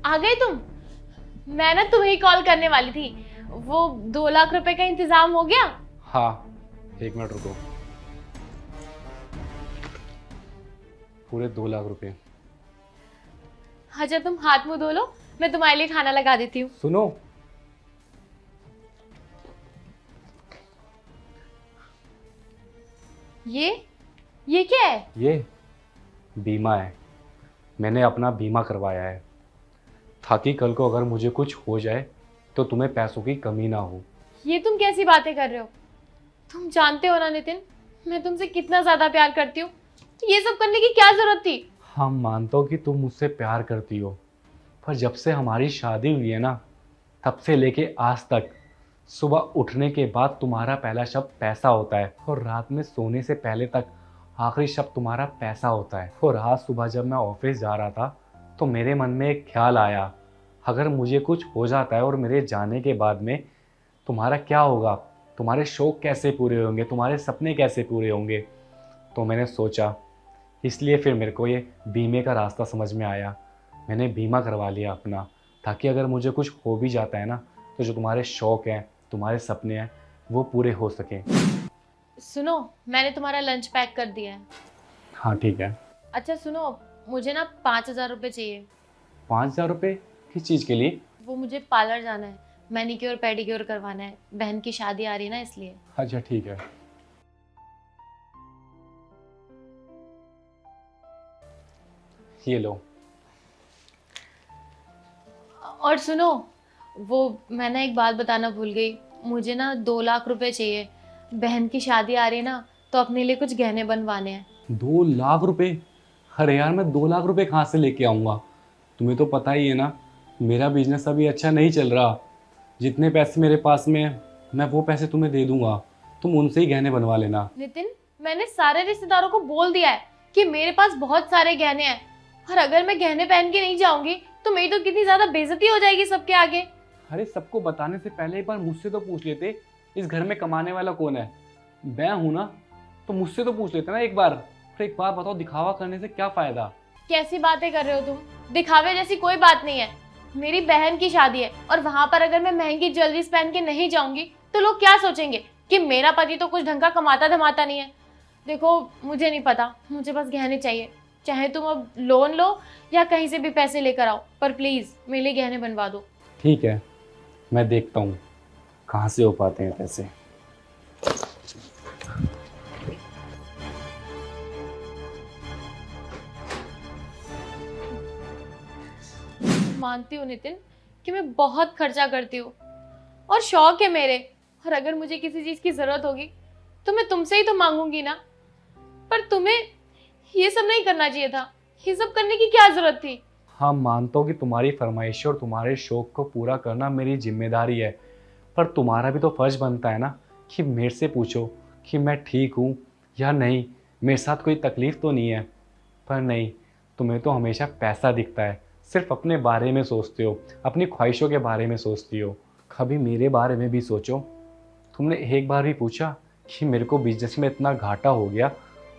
आ गए तुम? मैं ना तुम्हें ही कॉल करने वाली थी। वो 2 लाख रुपए का इंतजाम हो गया? हाँ, 1 मिनट रुको। पूरे 2 लाख रुपए। अच्छा तुम हाथ मुंह धो लो, मैं तुम्हारे लिए खाना लगा देती हूँ। सुनो, ये क्या है? ये बीमा है। मैंने अपना बीमा करवाया है ताकि कल को अगर मुझे कुछ हो जाए तो तुम्हें पैसों की कमी ना हो। ये तुम कैसी बातें कर रहे हो? तुम जानते हो ना नितिन, मैं तुमसे कितना ज्यादा प्यार करती हूँ। ये सब करने की क्या जरूरत थी? हाँ, मानता हूँ कि तुम मुझसे प्यार करती हो, पर जब से हमारी शादी हुई है ना, तब से लेके आज तक सुबह उठने के बाद तुम्हारा पहला शब्द पैसा होता है और रात में सोने से पहले तक आखिरी शब्द तुम्हारा पैसा होता है। और आज सुबह जब मैं ऑफिस जा रहा था तो मेरे मन में एक ख्याल आया, अगर मुझे कुछ हो जाता है और मेरे जाने के बाद में तुम्हारा क्या होगा, तुम्हारे शौक कैसे पूरे होंगे, तुम्हारे सपने कैसे पूरे होंगे। तो मैंने सोचा, इसलिए फिर मेरे को ये बीमे का रास्ता समझ में आया। मैंने बीमा करवा लिया अपना, ताकि अगर मुझे कुछ हो भी जाता है ना, तो जो तुम्हारे शौक हैं, तुम्हारे सपने हैं, वो पूरे हो सकें। सुनो, मैंने तुम्हारा लंच पैक कर दिया है। हाँ ठीक है। अच्छा सुनो, मुझे ना 5,000 रुपये चाहिए। 5,000 रुपये किस चीज़ के लिए? वो मुझे पार्लर जाना है, मैनिक्योर पेडिक्योर करवाना है, बहन की शादी आ रही है ना इसलिए। अच्छा ठीक है। ये लो। और सुनो, वो मैं ना एक बात बताना भूल गई, मुझे ना 2 लाख रुपए चाहिए। बहन की शादी आ रही है ना, तो अपने लिए कुछ गहने बनवाने हैं। 2 लाख रुपए? अरे यार, मैं 2 लाख रुपए कहाँ से लेके आऊँगा? तुम्हें तो पता ही है ना, मेरा बिजनेस अभी अच्छा नहीं चल रहा। जितने पैसे मेरे पास में है, मैं वो पैसे तुम्हें दे दूंगा, तुम उनसे ही गहने बनवा लेना। नितिन, मैंने सारे रिश्तेदारों को बोल दिया है कि मेरे पास बहुत सारे गहने हैं, और अगर मैं गहने पहन के नहीं जाऊंगी तो मेरी तो कितनी ज्यादा बेइज्जती हो जाएगी सबके आगे। अरे सबको बताने से पहले एक बार मुझसे तो पूछ लेते, इस घर में कमाने वाला कौन है? मैं हूं ना, तो मुझसे तो पूछ लेते ना एक बार। फिर एक बार बताओ, दिखावा करने से क्या फायदा? कैसी बातें कर रहे हो तुम? दिखावे जैसी कोई बात नहीं है। मेरी बहन की शादी है और वहां पर अगर मैं महंगी ज्वेलरीज पहन के नहीं जाऊंगी तो लोग क्या सोचेंगे कि मेरा पति तो कुछ ढंग का कमाता धमाता नहीं है। देखो, मुझे नहीं पता, मुझे बस गहने चाहिए। चाहे तुम अब लोन लो या कहीं से भी पैसे लेकर आओ, पर प्लीज मेरे लिए गहने बनवा दो। ठीक है, मैं देखता हूँ कहाँ से हो पाते हैं पैसे। मानती हूँ नितिन कि मैं बहुत खर्चा करती हूँ और शौक है मेरे, और अगर मुझे किसी चीज की जरूरत होगी तो मैं तुमसे ही तो मांगूंगी ना। पर तुम्हें ये सब नहीं करना चाहिए था। ये सब करने की क्या जरूरत थी? हाँ, मानता हूँ कि तुम्हारी फरमाइश और तुम्हारे शौक को पूरा करना मेरी जिम्मेदारी है, पर तुम्हारा भी तो फर्ज बनता है ना कि मेरे से पूछो कि मैं ठीक हूँ या नहीं, मेरे साथ कोई तकलीफ़ तो नहीं है। पर नहीं, तुम्हें तो हमेशा पैसा दिखता है, सिर्फ अपने बारे में सोचते हो, अपनी ख्वाहिशों के बारे में सोचती हो। कभी मेरे बारे में भी सोचो। तुमने एक बार भी पूछा कि मेरे को बिजनेस में इतना घाटा हो गया,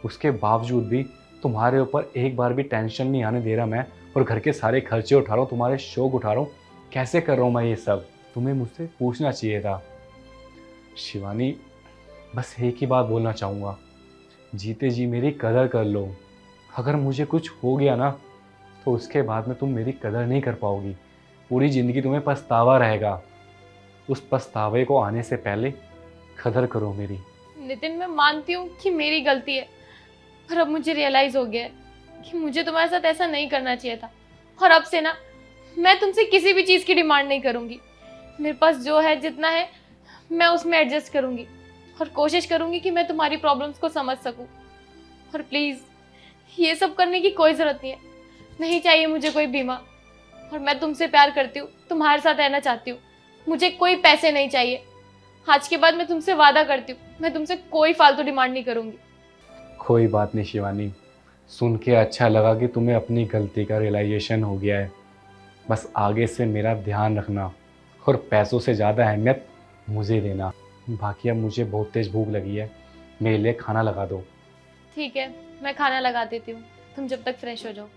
उसके बावजूद भी तुम्हारे ऊपर एक बार भी टेंशन नहीं आने दे रहा मैं, और घर के सारे खर्चे उठा रहा हूँ, तुम्हारे शौक उठा रहा हूँ। कैसे कर रहा हूँ मैं ये सब? तुम्हें मुझसे पूछना चाहिए था। शिवानी, बस एक ही बात बोलना चाहूँगा, जीते जी मेरी कदर कर लो। अगर मुझे कुछ हो गया ना, तो उसके बाद में तुम मेरी कदर नहीं कर पाओगी। पूरी ज़िंदगी तुम्हें पछतावा रहेगा। उस पछतावे को आने से पहले कदर करो मेरी। नितिन, मैं मानती हूँ कि मेरी गलती है, पर अब मुझे रियलाइज हो गया है कि मुझे तुम्हारे साथ ऐसा नहीं करना चाहिए था। और अब से ना, मैं तुमसे किसी भी चीज़ की डिमांड नहीं करूँगी। मेरे पास जो है, जितना है, मैं उसमें एडजस्ट करूँगी और कोशिश करूँगी कि मैं तुम्हारी प्रॉब्लम्स को समझ सकूँ। और प्लीज़, ये सब करने की कोई ज़रूरत नहीं है। नहीं चाहिए मुझे कोई बीमा, और मैं तुमसे प्यार करती हूँ, तुम्हारे साथ रहना चाहती हूँ। मुझे कोई पैसे नहीं चाहिए। आज के बाद मैं तुमसे वादा करती हूँ, मैं तुमसे कोई फालतू डिमांड नहीं करूँगी। कोई बात नहीं शिवानी, सुन के अच्छा लगा कि तुम्हें अपनी गलती का रियलाइजेशन हो गया है। बस आगे से मेरा ध्यान रखना और पैसों से ज़्यादा अहमियत मुझे देना। बाकी अब मुझे बहुत तेज़ भूख लगी है, मेरे लिए खाना लगा दो। ठीक है, मैं खाना लगा देती हूँ, तुम जब तक फ्रेश हो जाओ।